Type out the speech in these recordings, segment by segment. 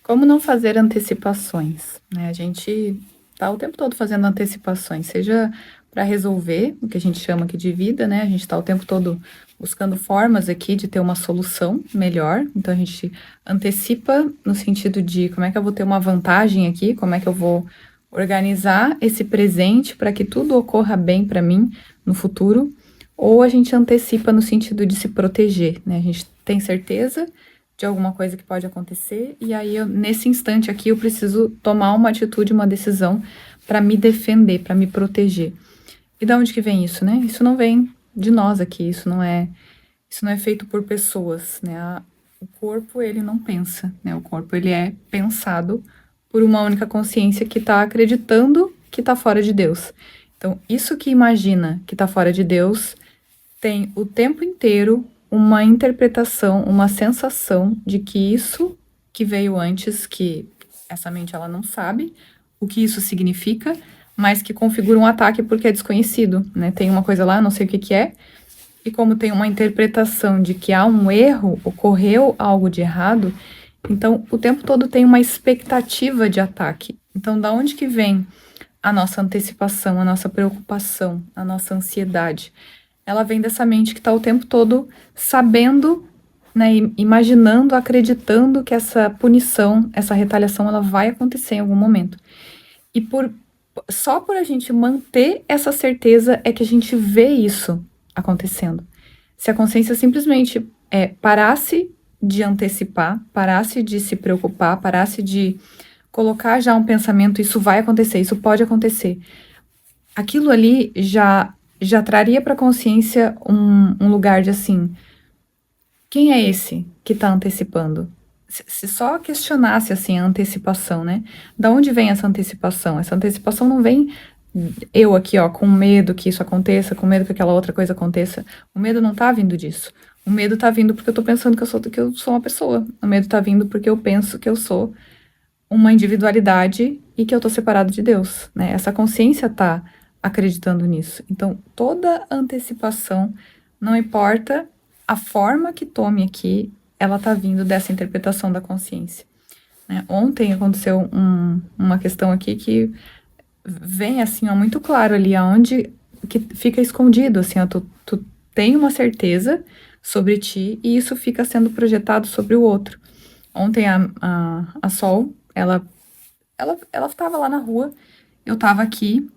Como não fazer antecipações, né? A gente tá o tempo todo fazendo antecipações, seja para resolver o que a gente chama aqui de vida, né? A gente tá o tempo todo buscando formas aqui de ter uma solução melhor. Então a gente antecipa no sentido de como é que eu vou ter uma vantagem aqui, como é que eu vou organizar esse presente para que tudo ocorra bem para mim no futuro, ou a gente antecipa no sentido de se proteger, né? A gente tem certeza de alguma coisa que pode acontecer, e aí nesse instante aqui eu preciso tomar uma atitude, uma decisão para me defender, para me proteger. E da onde que vem isso, né? Isso não vem de nós aqui, isso não é feito por pessoas, né? O corpo, ele não pensa, né? O corpo, ele é pensado por uma única consciência que está acreditando que está fora de Deus. Então, isso que imagina que está fora de Deus tem o tempo inteiro uma interpretação, uma sensação de que isso que veio antes, que essa mente ela não sabe o que isso significa, mas que configura um ataque porque é desconhecido, né? Tem uma coisa lá, não sei o que que é, e como tem uma interpretação de que há um erro, ocorreu algo de errado, então o tempo todo tem uma expectativa de ataque. Então, da onde que vem a nossa antecipação, a nossa preocupação, a nossa ansiedade? Ela vem dessa mente que está o tempo todo sabendo, né, imaginando, acreditando que essa punição, essa retaliação, ela vai acontecer em algum momento. E só por a gente manter essa certeza é que a gente vê isso acontecendo. Se a consciência simplesmente parasse de antecipar, parasse de se preocupar, parasse de colocar já um pensamento, isso vai acontecer, isso pode acontecer, aquilo ali já traria para a consciência um lugar de assim, quem é esse que está antecipando? Se só questionasse assim a antecipação, né? Da onde vem essa antecipação? Essa antecipação não vem eu aqui, ó, com medo que isso aconteça, com medo que aquela outra coisa aconteça. O medo não tá vindo disso. O medo tá vindo porque eu tô pensando que eu sou uma pessoa. O medo tá vindo porque eu penso que eu sou uma individualidade e que eu tô separado de Deus, né? Essa consciência tá acreditando nisso. Então, toda antecipação, não importa a forma que tome aqui, ela tá vindo dessa interpretação da consciência, né? Ontem aconteceu uma questão aqui que vem assim, ó, muito claro ali, aonde que fica escondido, assim, ó, tu tem uma certeza sobre ti e isso fica sendo projetado sobre o outro. Ontem a Sol, ela tava lá na rua, eu tava aqui,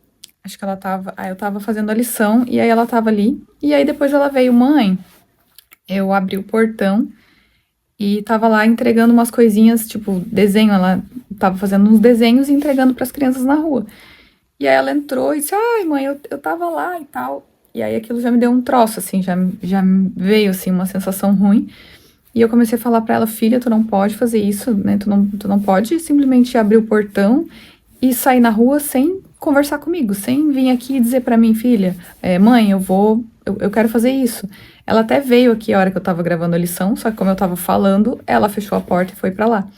acho que eu tava fazendo a lição, e aí ela tava ali, e aí depois ela veio, mãe, eu abri o portão e tava lá entregando umas coisinhas, tipo, desenho, ela tava fazendo uns desenhos e entregando pras crianças na rua. E aí ela entrou e disse, ai mãe, eu tava lá e tal. E aí aquilo já me deu um troço, assim, já veio, assim, uma sensação ruim. E eu comecei a falar pra ela, filha, tu não pode fazer isso, né? Tu não pode simplesmente abrir o portão e sair na rua sem conversar comigo, sem vir aqui e dizer pra mim, filha, mãe, eu quero fazer isso. Ela até veio aqui a hora que eu tava gravando a lição, só que como eu tava falando, ela fechou a porta e foi pra lá.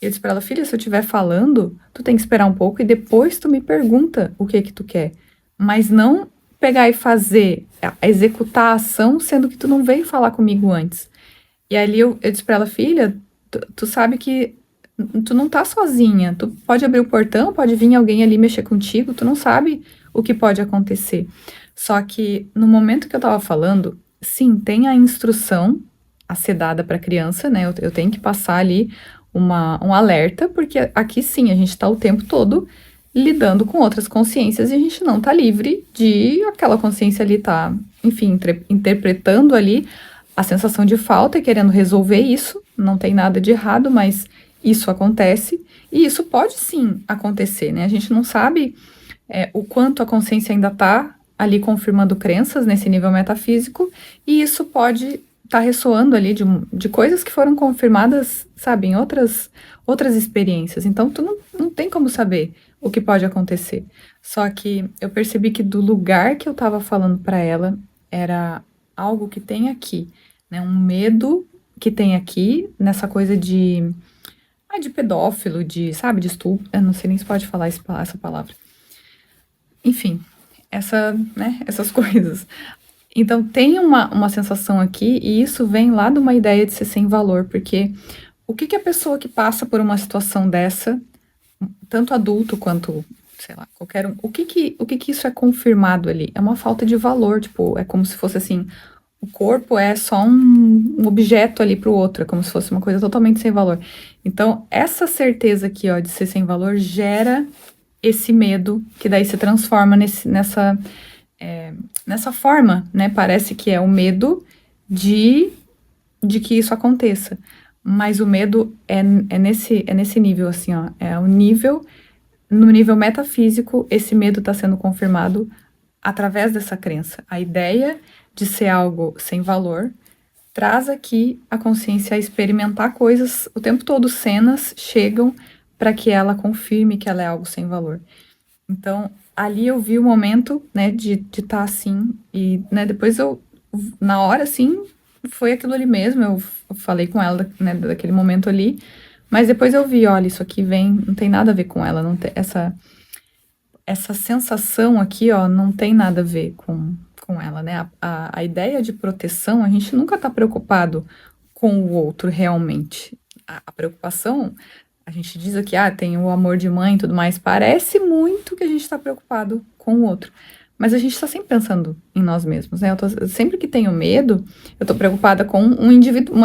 E eu disse pra ela, filha, se eu estiver falando, tu tem que esperar um pouco e depois tu me pergunta o que tu quer. Mas não pegar e fazer, executar a ação, sendo que tu não veio falar comigo antes. E ali eu disse pra ela, filha, tu sabe que tu não tá sozinha, tu pode abrir o portão, pode vir alguém ali mexer contigo, tu não sabe o que pode acontecer. Só que no momento que eu tava falando, sim, tem a instrução a ser dada pra criança, né? Eu tenho que passar ali um alerta, porque aqui sim, a gente tá o tempo todo lidando com outras consciências e a gente não tá livre de aquela consciência ali tá, enfim, interpretando ali a sensação de falta e querendo resolver isso, não tem nada de errado, mas isso acontece e isso pode sim acontecer, né? A gente não sabe o quanto a consciência ainda está ali confirmando crenças nesse nível metafísico e isso pode estar ressoando ali de coisas que foram confirmadas, sabe, em outras experiências. Então, tu não tem como saber o que pode acontecer. Só que eu percebi que do lugar que eu estava falando para ela era algo que tem aqui, né? Um medo que tem aqui nessa coisa de pedófilo, sabe, de estupro. Eu não sei nem se pode falar essa palavra. Enfim, né, essas coisas. Então tem uma sensação aqui e isso vem lá de uma ideia de ser sem valor, porque o que que a pessoa que passa por uma situação dessa, tanto adulto quanto, sei lá, qualquer um, o que que isso é confirmado ali? É uma falta de valor, tipo, é como se fosse assim, o corpo é só um objeto ali para o outro, é como se fosse uma coisa totalmente sem valor. Então, essa certeza aqui, ó, de ser sem valor gera esse medo que daí se transforma nessa forma, né? Parece que é o medo de, de que isso aconteça. Mas o medo é nesse nível, assim, ó. É o nível, no nível metafísico, esse medo está sendo confirmado através dessa crença. A ideia de ser algo sem valor traz aqui a consciência a experimentar coisas o tempo todo, cenas chegam para que ela confirme que ela é algo sem valor. Então, ali eu vi o momento, né, de estar assim, e, né, depois na hora, assim, foi aquilo ali mesmo, eu falei com ela, né, daquele momento ali, mas depois eu vi, olha, isso aqui vem, não tem nada a ver com ela, não tem, essa sensação aqui, ó, não tem nada a ver com ela, né, a ideia de proteção, a gente nunca tá preocupado com o outro realmente, a preocupação a gente diz aqui, tem o amor de mãe e tudo mais. Parece muito que a gente está preocupado com o outro. Mas a gente está sempre pensando em nós mesmos, né? Sempre que tenho medo, eu tô preocupada com uma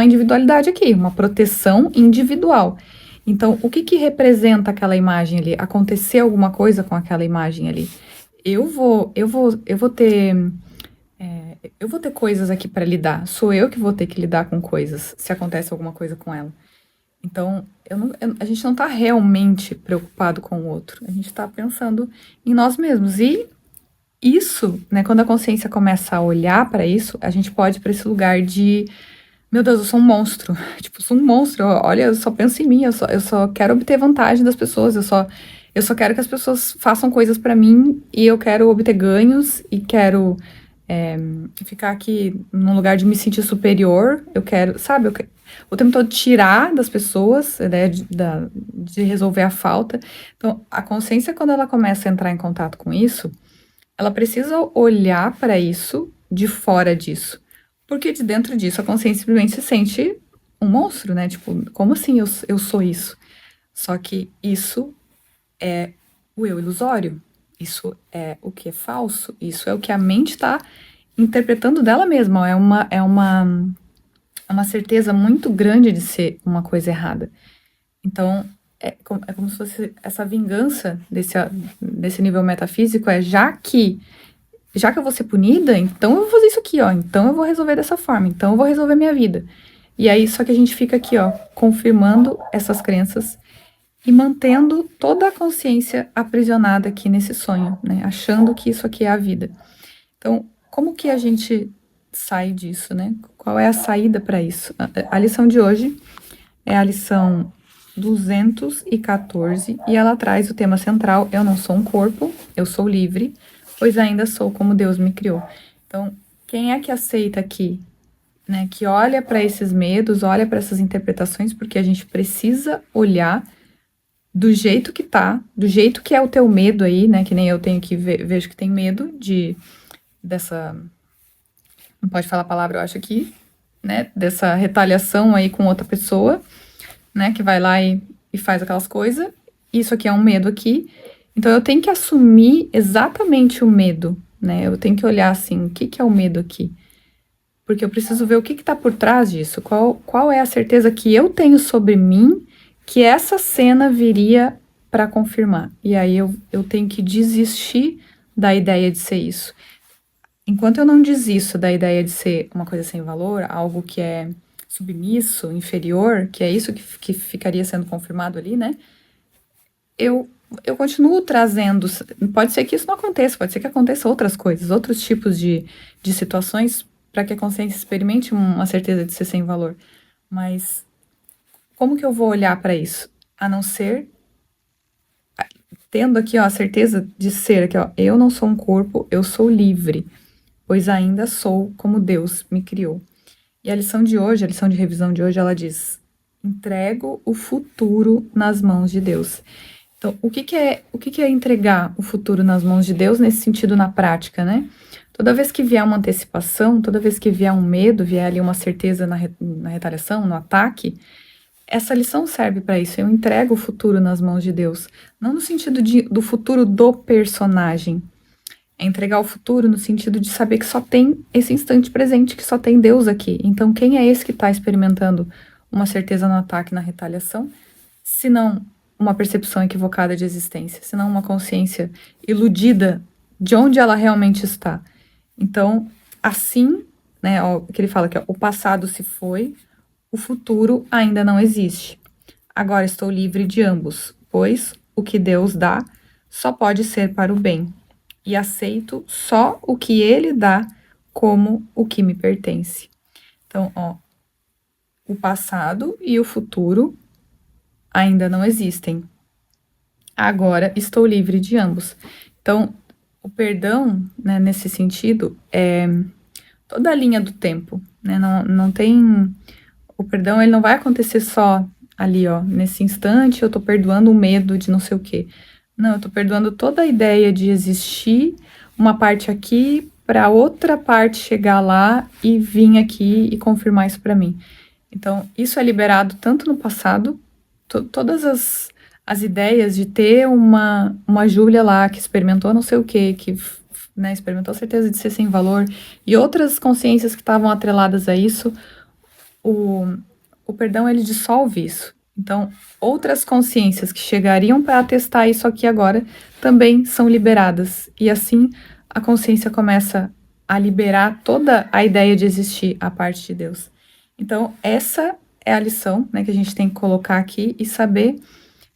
individualidade aqui, uma proteção individual. Então, o que que representa aquela imagem ali? Acontecer alguma coisa com aquela imagem ali? Eu vou ter coisas aqui para lidar. Sou eu que vou ter que lidar com coisas, se acontece alguma coisa com ela. Então, a gente não está realmente preocupado com o outro, a gente está pensando em nós mesmos. E isso, né, quando a consciência começa a olhar para isso, a gente pode ir para esse lugar de, meu Deus, eu sou um monstro. Tipo, eu sou um monstro, olha, eu só penso em mim, eu só quero obter vantagem das pessoas, eu só quero que as pessoas façam coisas para mim e eu quero obter ganhos e quero é, ficar aqui num lugar de me sentir superior, eu quero, sabe, o tempo todo tirar das pessoas a ideia de resolver a falta. Então, a consciência, quando ela começa a entrar em contato com isso, ela precisa olhar para isso de fora disso. Porque de dentro disso, a consciência simplesmente se sente um monstro, né? Tipo, como assim eu sou isso? Só que isso é o eu ilusório. Isso é o que é falso. Isso é o que a mente está interpretando dela mesma. É uma certeza muito grande de ser uma coisa errada. Então, é como se fosse essa vingança desse nível metafísico, já que eu vou ser punida, então eu vou fazer isso aqui, ó, então eu vou resolver dessa forma, então eu vou resolver minha vida. E aí, só que a gente fica aqui, ó, confirmando essas crenças e mantendo toda a consciência aprisionada aqui nesse sonho, né, achando que isso aqui é a vida. Então, como que a gente sai disso, né? Qual é a saída para isso? A lição de hoje é a lição 214 e ela traz o tema central: eu não sou um corpo, eu sou livre, pois ainda sou como Deus me criou. Então, quem é que aceita aqui, né? Que olha para esses medos, olha para essas interpretações, porque a gente precisa olhar do jeito que tá, do jeito que é o teu medo aí, né? Que nem eu tenho que vejo que tem medo dessa, não pode falar a palavra, eu acho aqui, né? Dessa retaliação aí com outra pessoa, né? Que vai lá e faz aquelas coisas. Isso aqui é um medo aqui. Então eu tenho que assumir exatamente o medo, né? Eu tenho que olhar assim, o que que é o medo aqui? Porque eu preciso ver o que tá por trás disso. Qual é a certeza que eu tenho sobre mim que essa cena viria para confirmar? E aí eu tenho que desistir da ideia de ser isso. Enquanto eu não desisto da ideia de ser uma coisa sem valor, algo que é submisso, inferior, que é isso que ficaria sendo confirmado ali, né? Eu continuo trazendo. Pode ser que isso não aconteça, pode ser que aconteça outras coisas, outros tipos de situações para que a consciência experimente uma certeza de ser sem valor. Mas como que eu vou olhar para isso? A não ser tendo aqui, ó, a certeza de ser aqui, ó, eu não sou um corpo, eu sou livre, pois ainda sou como Deus me criou. E a lição de hoje, a lição de revisão de hoje, ela diz: entrego o futuro nas mãos de Deus. Então, o que é entregar o futuro nas mãos de Deus nesse sentido na prática, né? Toda vez que vier uma antecipação, toda vez que vier um medo, vier ali uma certeza na retaliação, no ataque, essa lição serve para isso. Eu entrego o futuro nas mãos de Deus. Não no sentido do futuro do personagem. É entregar o futuro no sentido de saber que só tem esse instante presente, que só tem Deus aqui. Então, quem é esse que está experimentando uma certeza no ataque, na retaliação, se não uma percepção equivocada de existência, se não uma consciência iludida de onde ela realmente está? Então, assim, né, ó, que ele fala que ó, o passado se foi, o futuro ainda não existe. Agora estou livre de ambos, pois o que Deus dá só pode ser para o bem, e aceito só o que Ele dá como o que me pertence. Então, ó, o passado e o futuro ainda não existem. Agora estou livre de ambos. Então, o perdão, né, nesse sentido, é toda a linha do tempo, né? Não tem... O perdão, ele não vai acontecer só ali, ó, nesse instante eu tô perdoando o medo de não sei o quê. Não, eu tô perdoando toda a ideia de existir uma parte aqui para outra parte chegar lá e vir aqui e confirmar isso para mim. Então, isso é liberado tanto no passado, todas as ideias de ter uma Júlia lá que experimentou não sei o quê, que né, experimentou a certeza de ser sem valor, e outras consciências que estavam atreladas a isso, o perdão, ele dissolve isso. Então, outras consciências que chegariam para atestar isso aqui agora também são liberadas. E assim, a consciência começa a liberar toda a ideia de existir a parte de Deus. Então, essa é a lição, né, que a gente tem que colocar aqui e saber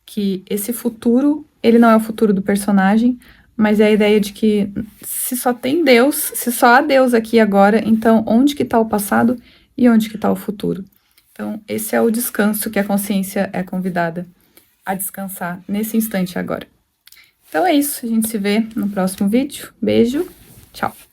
que esse futuro, ele não é o futuro do personagem, mas é a ideia de que se só tem Deus, se só há Deus aqui agora, então onde que está o passado e onde que está o futuro? Então, esse é o descanso que a consciência é convidada a descansar nesse instante agora. Então é isso, a gente se vê no próximo vídeo. Beijo, tchau!